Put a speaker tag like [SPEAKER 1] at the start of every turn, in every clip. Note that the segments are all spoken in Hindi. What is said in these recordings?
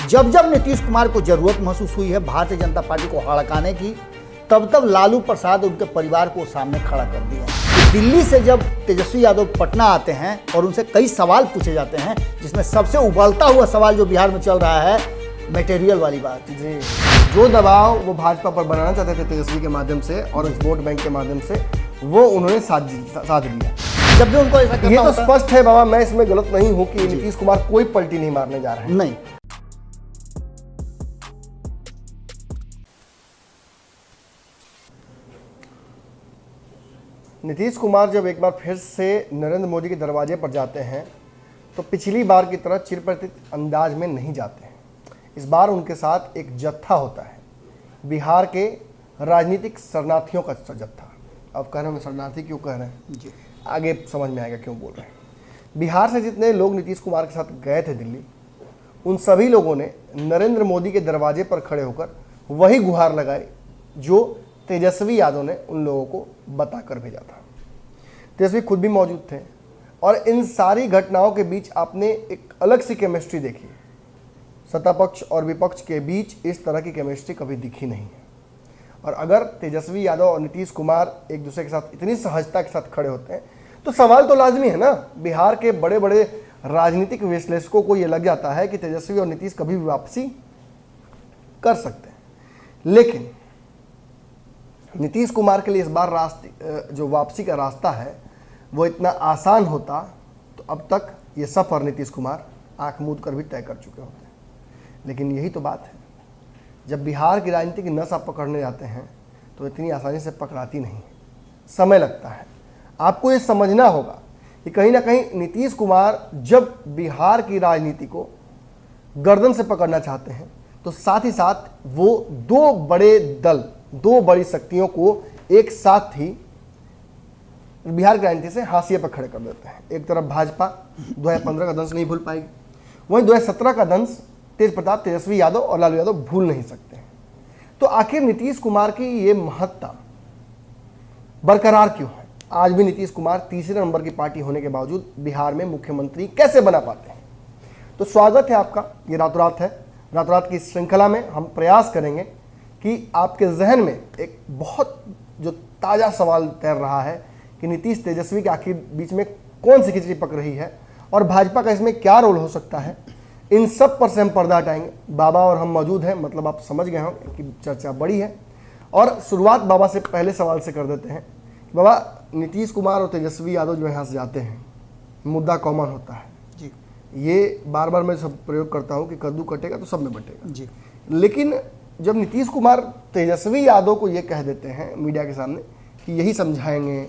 [SPEAKER 1] जब जब नीतीश कुमार को जरूरत महसूस हुई है भारतीय जनता पार्टी को हड़काने की, तब तब लालू प्रसाद उनके परिवार को सामने खड़ा कर दिया। दिल्ली से जब तेजस्वी यादव पटना आते हैं और उनसे कई सवाल पूछे जाते हैं, जिसमें सबसे उबलता हुआ सवाल जो बिहार में चल रहा है, मटेरियल वाली बात।
[SPEAKER 2] जी, जो दबाव वो भाजपा पर बनाना चाहते थे तेजस्वी के माध्यम से और इस वोट बैंक के माध्यम से, वो उन्होंने साध लिया।
[SPEAKER 1] जब भी उनको ऐसा
[SPEAKER 2] ये तो स्पष्ट है बाबा, मैं इसमें गलत नहीं हूँ कि नीतीश कुमार कोई पलटी नहीं मारने जा रहा है।
[SPEAKER 1] नहीं,
[SPEAKER 2] नीतीश कुमार जब एक बार फिर से नरेंद्र मोदी के दरवाजे पर जाते हैं तो पिछली बार की तरह चिरपरिचित अंदाज में नहीं जाते हैं। इस बार उनके साथ एक जत्था होता है, बिहार के राजनीतिक शरणार्थियों का जत्था। अब कह रहे हैं शरणार्थी क्यों कह रहे हैं जी, आगे समझ में आएगा क्यों बोल रहे हैं। बिहार से जितने लोग नीतीश कुमार के साथ गए थे दिल्ली, उन सभी लोगों ने नरेंद्र मोदी के दरवाजे पर खड़े होकर वही गुहार लगाई जो तेजस्वी यादव ने उन लोगों को बताकर भेजा था। तेजस्वी खुद भी मौजूद थे और इन सारी घटनाओं के बीच आपने एक अलग सी केमिस्ट्री देखी। सत्ता पक्ष और विपक्ष के बीच इस तरह की केमिस्ट्री कभी दिखी नहीं है। और अगर तेजस्वी यादव और नीतीश कुमार एक दूसरे के साथ इतनी सहजता के साथ खड़े होते हैं तो सवाल तो लाजमी है ना। बिहार के बड़े बड़े राजनीतिक विश्लेषकों को ये लग जाता है कि तेजस्वी और नीतीश कभी भी वापसी कर सकते हैं, लेकिन नीतीश कुमार के लिए इस बार जो वापसी का रास्ता है वो इतना आसान होता तो अब तक ये सफ़र नीतीश कुमार आंख मूंद कर भी तय कर चुके होते। लेकिन यही तो बात है, जब बिहार की राजनीति की नस आप पकड़ने जाते हैं तो इतनी आसानी से पकड़ाती नहीं, समय लगता है। आपको ये समझना होगा कि कहीं ना कहीं नीतीश कुमार जब बिहार की राजनीति को गर्दन से पकड़ना चाहते हैं तो साथ ही साथ वो दो बड़े दल, दो बड़ी शक्तियों को एक साथ ही बिहार की राजनीति से हाशिए पर खड़े कर देते हैं। एक तरफ भाजपा 2015 का दंश नहीं भूल पाएगी, वहीं 2017 का दंश तेज प्रताप, तेजस्वी यादव और लालू यादव भूल नहीं सकते हैं। तो आखिर नीतीश कुमार की ये महत्ता बरकरार क्यों है? आज भी नीतीश कुमार तीसरे नंबर की पार्टी होने के बावजूद बिहार में मुख्यमंत्री कैसे बना पाते हैं? तो स्वागत है आपका, ये रातों रात है। रातों रात की श्रृंखला में हम प्रयास करेंगे कि आपके जहन में एक बहुत जो ताज़ा सवाल तैर रहा है कि नीतीश तेजस्वी के आखिर बीच में कौन सी खिचड़ी पक रही है और भाजपा का इसमें क्या रोल हो सकता है, इन सब पर से हम पर्दा हटाएंगे। बाबा और हम मौजूद हैं, मतलब आप समझ गए होंगे कि चर्चा बड़ी है। और शुरुआत बाबा से पहले सवाल से कर देते हैं। बाबा, नीतीश कुमार और तेजस्वी यादव जो यहाँ से जाते हैं, मुद्दा कॉमन होता है
[SPEAKER 1] जी,
[SPEAKER 2] ये बार बार मैं सब प्रयोग करता हूँ कि कद्दू कटेगा तो सब में बटेगा
[SPEAKER 1] जी।
[SPEAKER 2] लेकिन जब नीतीश कुमार तेजस्वी यादव को ये कह देते हैं मीडिया के सामने कि यही समझाएंगे,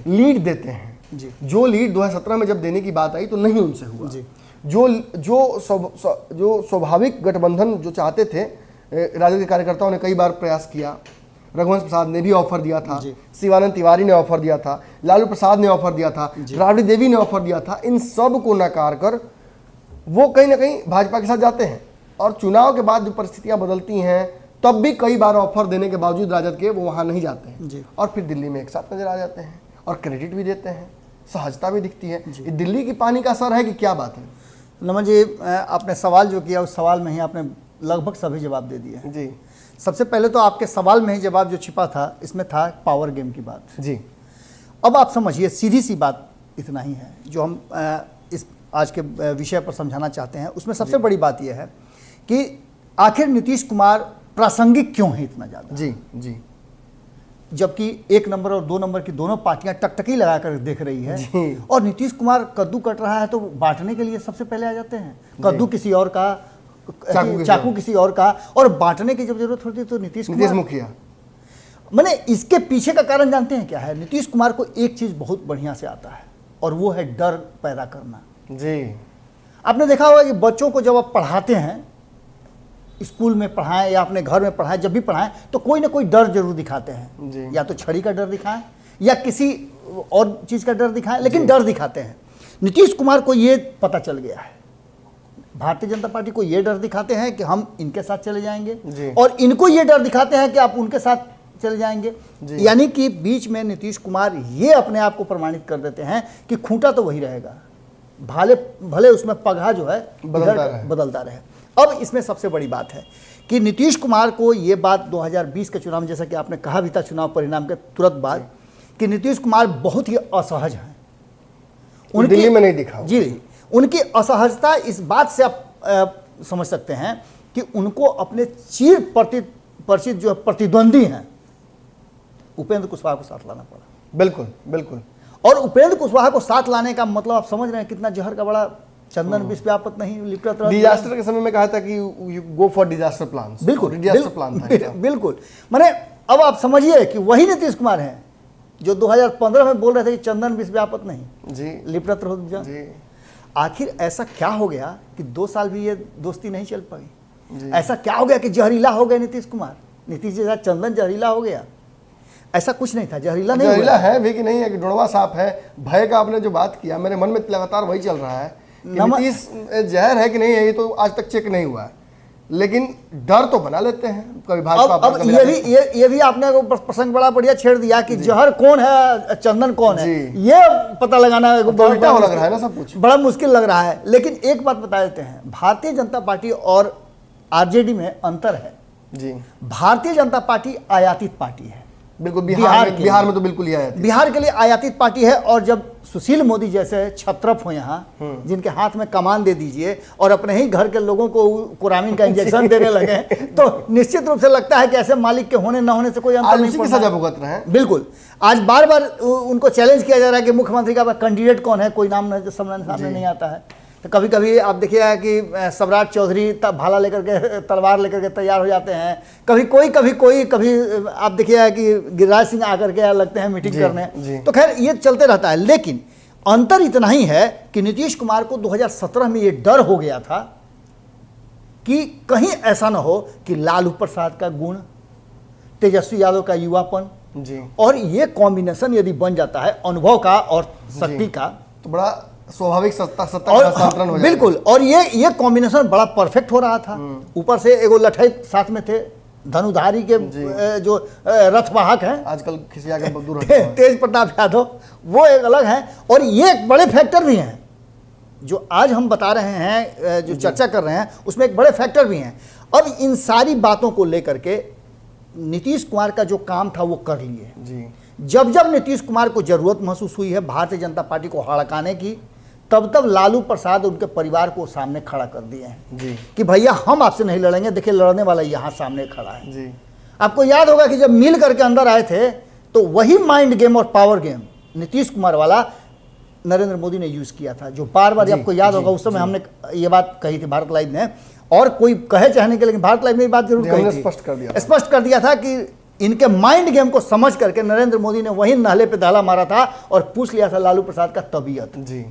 [SPEAKER 2] लीड देते हैं
[SPEAKER 1] जी,
[SPEAKER 2] जो लीड 2017 में जब देने की बात आई तो नहीं उनसे हुआ
[SPEAKER 1] जी।
[SPEAKER 2] जो स्वाभाविक गठबंधन जो चाहते थे, राजद के कार्यकर्ताओं ने कई बार प्रयास किया, रघुवंश प्रसाद ने भी ऑफर दिया था, शिवानंद तिवारी ने ऑफर दिया था, लालू प्रसाद ने ऑफर दिया था, राबड़ी देवी ने ऑफर दिया था, इन सब को नकार कर वो कहीं ना कहीं भाजपा के साथ जाते हैं। और चुनाव के बाद जो परिस्थितियां बदलती हैं तब भी कई बार ऑफर देने के बावजूद राजद के वो वहाँ नहीं जाते हैं और फिर दिल्ली में एक साथ नजर आ जाते हैं और क्रेडिट भी देते हैं, सहजता भी दिखती है। ये दिल्ली की पानी का असर है कि क्या बात है?
[SPEAKER 1] नमन जी, आपने सवाल जो किया उस सवाल में ही आपने लगभग सभी जवाब दे दिए
[SPEAKER 2] जी।
[SPEAKER 1] सबसे पहले तो आपके सवाल में ही जवाब जो छिपा था, इसमें था पावर गेम की बात
[SPEAKER 2] जी।
[SPEAKER 1] अब आप समझिए, सीधी सी बात इतना ही है जो हम इस आज के विषय पर समझाना चाहते हैं। उसमें सबसे बड़ी बात यह है कि आखिर नीतीश कुमार प्रासंगिक क्यों है इतना ज़्यादा?
[SPEAKER 2] जी जी।
[SPEAKER 1] जबकि 1 नंबर और 2 नंबर की दोनों पार्टियां टकटकी लगाकर देख रही है और नीतीश कुमार कद्दू कट रहा है तो बांटने के लिए सबसे पहले आ जाते हैं। कद्दू किसी और का, चाकू किसी और का, और बांटने की जब जरूरत होती है तो नीतीश
[SPEAKER 2] मुखिया।
[SPEAKER 1] मैंने इसके पीछे का कारण जानते हैं क्या है? नीतीश कुमार को एक चीज बहुत बढ़िया से आता है और वो है डर पैदा करना।
[SPEAKER 2] जी।
[SPEAKER 1] आपने देखा होगा कि बच्चों को जब आप पढ़ाते हैं, स्कूल में पढ़ाएं या अपने घर में पढ़ाएं, जब भी पढ़ाएं तो कोई ना कोई डर जरूर दिखाते हैं। या तो छड़ी का डर दिखाएं या किसी और चीज़ का डर दिखाएं, लेकिन डर दिखाते हैं। नीतीश कुमार को ये पता चल गया है, भारतीय जनता पार्टी को ये डर दिखाते हैं कि हम इनके साथ चले जाएंगे और इनको ये डर दिखाते हैं कि आप उनके साथ चले जाएंगे। यानी कि बीच में नीतीश कुमार ये अपने आप को प्रमाणित कर देते हैं कि खूंटा तो वही रहेगा, भले उसमें पगहा जो है बदलता रहे। अब इसमें सबसे बड़ी बात है कि नीतीश कुमार को ये बात 2020 के चुनाव में, जैसा कि आपने कहा भी था चुनाव परिणाम के तुरंत बाद, कि नीतीश कुमार बहुत ही असहज हैं।
[SPEAKER 2] उनकी दिल्ली में नहीं दिखा
[SPEAKER 1] जी, उनकी असहजता इस बात से आप समझ सकते हैं कि उनको अपने चिर परिचित जो प्रतिद्वंदी हैं उपेंद्र कुशवाहा को साथ लाना पड़ा।
[SPEAKER 2] बिल्कुल बिल्कुल।
[SPEAKER 1] और उपेंद्र कुशवाहा को साथ लाने का मतलब आप समझ रहे हैं कितना जहर का बड़ा चंदन विष व्यापत नहीं लिपटत रहा।
[SPEAKER 2] डिजास्टर के समय में कहा था कि you go for disaster plan.
[SPEAKER 1] बिल्कुल
[SPEAKER 2] डिजास्टर प्लान था।
[SPEAKER 1] बिल्कुल। माने अब आप समझिए कि वही नीतीश कुमार हैं जो 2015 में बोल रहे थे कि चंदन विष व्यापत नहीं
[SPEAKER 2] जी,
[SPEAKER 1] लिपटत रहो जी। आखिर ऐसा क्या हो गया कि 2 साल भी ये दोस्ती नहीं चल पाई? ऐसा क्या हो गया कि जहरीला हो गए नीतीश कुमार? नीतीश जी साथ चंदन जहरीला हो गया? ऐसा कुछ नहीं था, जहरीला नहीं।
[SPEAKER 2] जहरीला है भी कि नहीं है कि ढुढ़वा साफ है। भय का आपने जो बात किया, मेरे मन में लगातार वही चल रहा है कि नीतीश जहर है कि नहीं है, ये तो आज तक चेक नहीं हुआ है, लेकिन डर तो बना लेते हैं कभी भाजपा।
[SPEAKER 1] अब ये भी आपने प्रसंग बड़ा बढ़िया छेड़ दिया कि जहर कौन है, चंदन कौन है, ये पता लगाना
[SPEAKER 2] उल्टा हो लग रहा है ना, सब कुछ
[SPEAKER 1] बड़ा मुश्किल लग रहा है। लेकिन एक बात बता देते हैं, भारतीय जनता पार्टी और आरजेडी में अंतर है
[SPEAKER 2] जी।
[SPEAKER 1] भारतीय जनता पार्टी आयातित पार्टी है।
[SPEAKER 2] बिल्कुल। बिहार में तो बिल्कुल ही आयातित,
[SPEAKER 1] बिहार के लिए आयातित पार्टी है। और जब सुशील मोदी जैसे छत्रप हो यहाँ, जिनके हाथ में कमान दे दीजिए और अपने ही घर के लोगों को कोरामीन का इंजेक्शन देने लगे, तो निश्चित रूप से लगता है कि ऐसे मालिक के होने न होने से कोई अंतर नहीं पड़ता।
[SPEAKER 2] सजा भुगत रहे हैं।
[SPEAKER 1] बिल्कुल। आज बार बार उनको चैलेंज किया जा रहा है कि मुख्यमंत्री का कैंडिडेट कौन है, कोई नाम सामने नहीं आता है। तो कभी कभी आप देखिए कि सम्राट चौधरी भाला लेकर के, तलवार लेकर के तैयार हो जाते हैं, कभी आप देखिए कि गिरिराज सिंह आकर के लगते हैं मीटिंग करने। तो खैर ये चलते रहता है। लेकिन अंतर इतना ही है कि नीतीश कुमार को 2017 में ये डर हो गया था कि कहीं ऐसा ना हो कि लालू प्रसाद का गुण, तेजस्वी यादव का युवापन
[SPEAKER 2] जी,
[SPEAKER 1] और ये कॉम्बिनेशन यदि बन जाता है अनुभव का और शक्ति का,
[SPEAKER 2] तो बड़ा स्वाभाविक सत्ता का हस्तांतरण हो जाएगा।
[SPEAKER 1] बिल्कुल। और ये कॉम्बिनेशन बड़ा परफेक्ट हो रहा था। ऊपर से एगो लठई साथ में थे, धनुधारी के जो रथवाहक हैं
[SPEAKER 2] आजकल खिसिया के दूर
[SPEAKER 1] तेज प्रताप यादव, वो एक अलग हैं। और ये एक बड़े फैक्टर भी हैं जो आज हम बता रहे हैं, जो चर्चा कर रहे हैं, उसमें एक बड़े फैक्टर भी हैं। अब इन सारी बातों को लेकर के नीतीश कुमार का जो काम था वो कर लिए
[SPEAKER 2] जी।
[SPEAKER 1] जब नीतीश कुमार को जरूरत महसूस हुई है भारतीय जनता पार्टी को हड़काने की, तब लालू प्रसाद उनके परिवार को सामने खड़ा कर दिए हैं
[SPEAKER 2] जी
[SPEAKER 1] कि भैया हम आपसे नहीं लड़ेंगे, देखिए लड़ने वाला यहाँ सामने खड़ा है
[SPEAKER 2] जी।
[SPEAKER 1] आपको याद होगा कि जब मिल करके अंदर आए थे तो वही माइंड गेम और पावर गेम नीतीश कुमार वाला नरेंद्र मोदी ने यूज किया था, जो बार बार आपको याद होगा उस समय हमने ये बात कही थी भारत लाइव में, और कोई कहे चाहने के, लेकिन भारत लाइव में ये बात जरूर कही थी, स्पष्ट कर दिया था कि इनके माइंड गेम को समझ करके नरेंद्र मोदी ने वही नाले पे दाला मारा था और पूछ लिया था लालू प्रसाद का तबीयत
[SPEAKER 2] जी।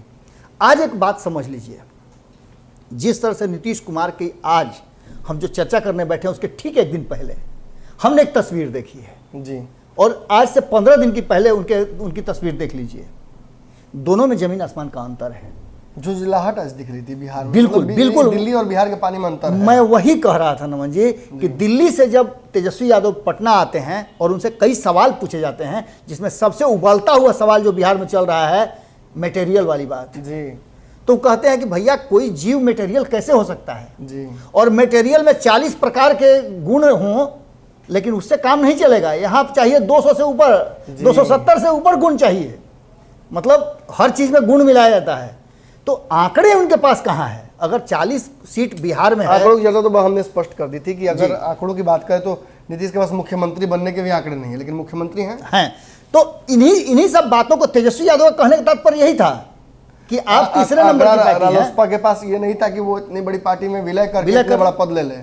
[SPEAKER 1] आज एक बात समझ लीजिए, जिस तरह से नीतीश कुमार की आज हम जो चर्चा करने बैठे हैं उसके ठीक एक दिन पहले हमने एक तस्वीर देखी है
[SPEAKER 2] जी,
[SPEAKER 1] और आज से 15 दिन की पहले उनकी तस्वीर देख लीजिए, दोनों में जमीन आसमान का अंतर है।
[SPEAKER 2] जो जिलाहट आज दिख रही थी बिहार में,
[SPEAKER 1] बिल्कुल बिल्कुल,
[SPEAKER 2] दिल्ली और बिहार के पानी में अंतर है।
[SPEAKER 1] मैं वही कह रहा था नमन जी कि दिल्ली से जब तेजस्वी यादव पटना आते हैं और उनसे कई सवाल पूछे जाते हैं, जिसमें सबसे उबलता हुआ सवाल जो बिहार में चल रहा है मटेरियल वाली बात
[SPEAKER 2] जी,
[SPEAKER 1] तो कहते हैं कि भैया कोई जीव मटेरियल कैसे हो सकता है
[SPEAKER 2] जी,
[SPEAKER 1] और मटेरियल में 40 प्रकार के गुण हों, लेकिन उससे काम नहीं चलेगा। यहाँ चाहिए 200 से ऊपर, 270 से ऊपर गुण चाहिए, मतलब हर चीज में गुण मिलाया जाता है। तो आंकड़े उनके पास कहाँ है? अगर 40 सीट बिहार में है,
[SPEAKER 2] आंकड़ों की चर्चा तो हमने स्पष्ट कर दी थी कि अगर आंकड़ों की बात करें तो नीतीश के पास मुख्यमंत्री बनने के भी आंकड़े नहीं है, लेकिन मुख्यमंत्री हैं।
[SPEAKER 1] तो इन्हीं सब बातों को तेजस्वी यादव का कहने का तात्पर्य यही था कि आप तीसरे नंबर की पार्टी हैं।
[SPEAKER 2] रालोसपा के पास ये नहीं था कि वो इतनी बड़ी पार्टी में विलय करके इतना बड़ा पद ले ले।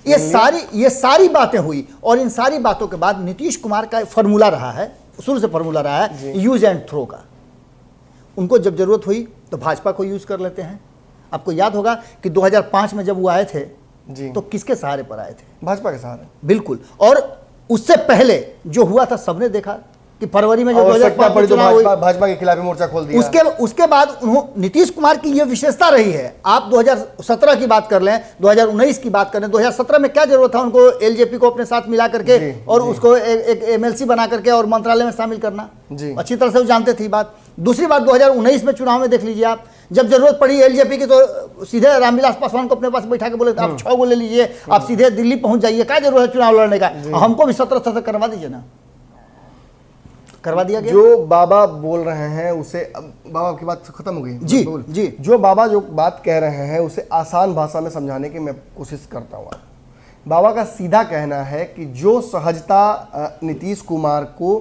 [SPEAKER 1] ये सारी बातें हुई और इन सारी बातों के बाद नीतीश कुमार का फॉर्मूला रहा है, शुरू से फॉर्मूला रहा है यूज एंड थ्रो का। उनको जब जरूरत हुई तो भाजपा को यूज कर लेते हैं। आपको याद होगा कि 2005 में जब वो आए थे तो किसके सहारे पर आए थे?
[SPEAKER 2] भाजपा के सहारे,
[SPEAKER 1] बिल्कुल। और उससे पहले जो हुआ था सबने देखा कि फरवरी में जब 2005 में चुनाव हुई,
[SPEAKER 2] भाजपा के खिलाफ मोर्चा खोल दिया।
[SPEAKER 1] उसके बाद नीतीश कुमार की यह विशेषता रही है। आप 2017 की बात कर लें, 2019 की बात करें, 2017 में क्या जरूरत था उनको एलजेपी को अपने साथ मिला करके और उसको एक एमएलसी बना करके और मंत्रालय में शामिल करना, अच्छी तरह से वो जानते थे बात। दूसरी बात 2019 में चुनाव में देख लीजिए आप, जब जरूरत पड़ी एलजेपी की तो सीधे रामविलास पासवान को अपने पास बैठा के बोले आप 6 गो ले लीजिए, आप सीधे दिल्ली पहुंच जाइए, क्या जरूरत है चुनाव लड़ने का, हमको भी 17 करवा दीजिए ना, करवा दिया गया।
[SPEAKER 2] जो बाबा बोल रहे हैं उसे, बाबा की बात खत्म हो गई
[SPEAKER 1] जी जी,
[SPEAKER 2] जो बाबा जो बात कह रहे हैं उसे आसान भाषा में समझाने की मैं कोशिश करता हूँ। बाबा का सीधा कहना है कि जो सहजता नीतीश कुमार को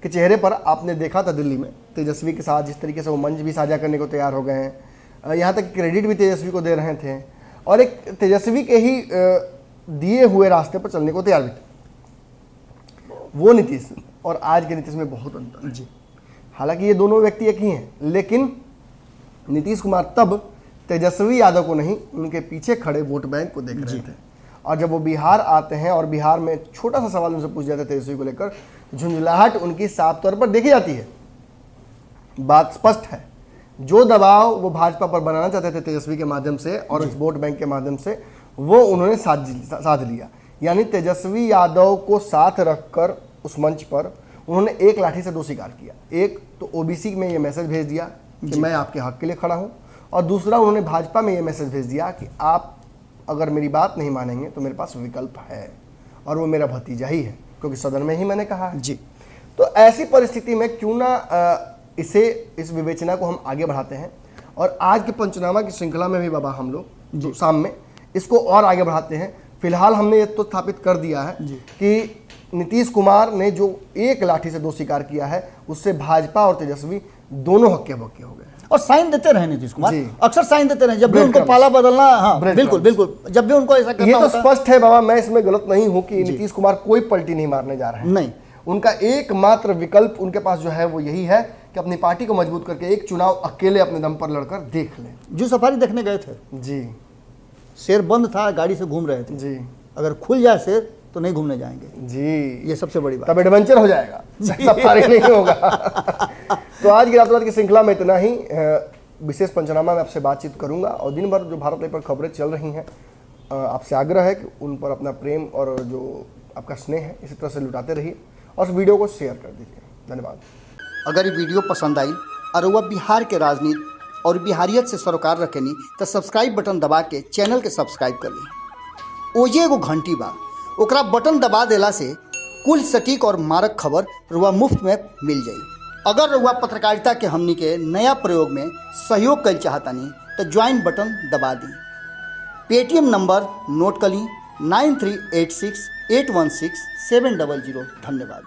[SPEAKER 2] के चेहरे पर आपने देखा था दिल्ली में तेजस्वी के साथ, जिस तरीके से वो मंच भी साझा करने को तैयार हो गए हैं, यहाँ तक क्रेडिट भी तेजस्वी को दे रहे थे और एक तेजस्वी के ही दिए हुए रास्ते पर चलने को तैयार भी थे, वो नीतीश और आज के नीतीश में बहुत अंतर है। हालांकि ये दोनों व्यक्ति एक ही हैं, लेकिन नीतीश कुमार तब तेजस्वी यादव को नहीं, उनके पीछे खड़े वोट बैंक को देख रहे थे। और जब वो बिहार आते हैं और बिहार में छोटा सा सवाल उनसे पूछ जाता है तेजस्वी को लेकर, झुंझलाहट उनकी साफ तौर पर देखी जाती है। बात स्पष्ट है, जो दबाव वो भाजपा पर बनाना चाहते थे तेजस्वी के माध्यम से और इस वोट बैंक के माध्यम से, वो उन्होंने साध लिया। यानी तेजस्वी यादव को साथ रखकर उस मंच पर उन्होंने एक लाठी से 2 शिकार किया। एक तो ओबीसी में ये मैसेज भेज दिया कि मैं आपके हक के लिए खड़ा हूँ, और दूसरा उन्होंने भाजपा में ये मैसेज भेज दिया कि आप अगर मेरी बात नहीं मानेंगे तो मेरे पास विकल्प है, और वो मेरा भतीजा ही है, क्योंकि सदन में ही मैंने कहा है। जी, तो ऐसी परिस्थिति में क्यों ना इस विवेचना को हम आगे बढ़ाते हैं, और आज के पंचनामा की श्रृंखला में भी बाबा हम लोग शाम में इसको और आगे बढ़ाते हैं। फिलहाल हमने ये तो स्थापित कर दिया है कि नीतीश कुमार ने जो एक लाठी से 2 शिकार किया है, उससे भाजपा और तेजस्वी दोनों हक्के बक्के हो गए
[SPEAKER 1] और साइन देते रहे नीतीश कुमार, अक्सर साइन देते रहे जब भी उनको पाला बदलना। हाँ बिल्कुल बिल्कुल, जब भी उनको ऐसा करना
[SPEAKER 2] ये तो स्पष्ट है बाबा, मैं इसमें गलत नहीं हूं कि नीतीश कुमार कोई पलटी नहीं मारने जा रहे हैं। नहीं, उनका एकमात्र विकल्प उनके पास जो है वो यही है कि अपनी पार्टी को मजबूत करके एक चुनाव अकेले अपने दम पर लड़कर देख लें।
[SPEAKER 1] जो सफारी देखने गए थे जी, शेर बंद था, गाड़ी से घूम रहे थे जी, अगर खुल जाए शेर तो नहीं घूमने जाएंगे जी, ये सबसे बड़ी बात।
[SPEAKER 2] तब एडवेंचर हो जाएगा, सफारी नहीं होगा। तो आज की रातों रात की श्रृंखला में इतना ही। विशेष पंचनामा में आपसे बातचीत करूंगा, और दिन भर जो भारत लाइव पर खबरें चल रही हैं, आपसे आग्रह है कि उन पर अपना प्रेम और जो आपका स्नेह है इसी तरह से लुटाते रहिए, और इस वीडियो को शेयर कर दीजिए। धन्यवाद।
[SPEAKER 1] अगर ये वीडियो पसंद आई और वह बिहार के राजनीति और बिहारियत से सरोकार रखेनी तो सब्सक्राइब बटन दबा के चैनल के सब्सक्राइब कर ली। ओजे एगो घंटी बा, ओकरा बटन दबा देला से कुल सटीक और मारक खबर रुआ मुफ्त में मिल जाई। अगर रुआ पत्रकारिता के हमनी के नया प्रयोग में सहयोग कर चाहतानी तो ज्वाइन बटन दबा दी। पेटीएम नंबर नोट कर ली 9386816700। धन्यवाद।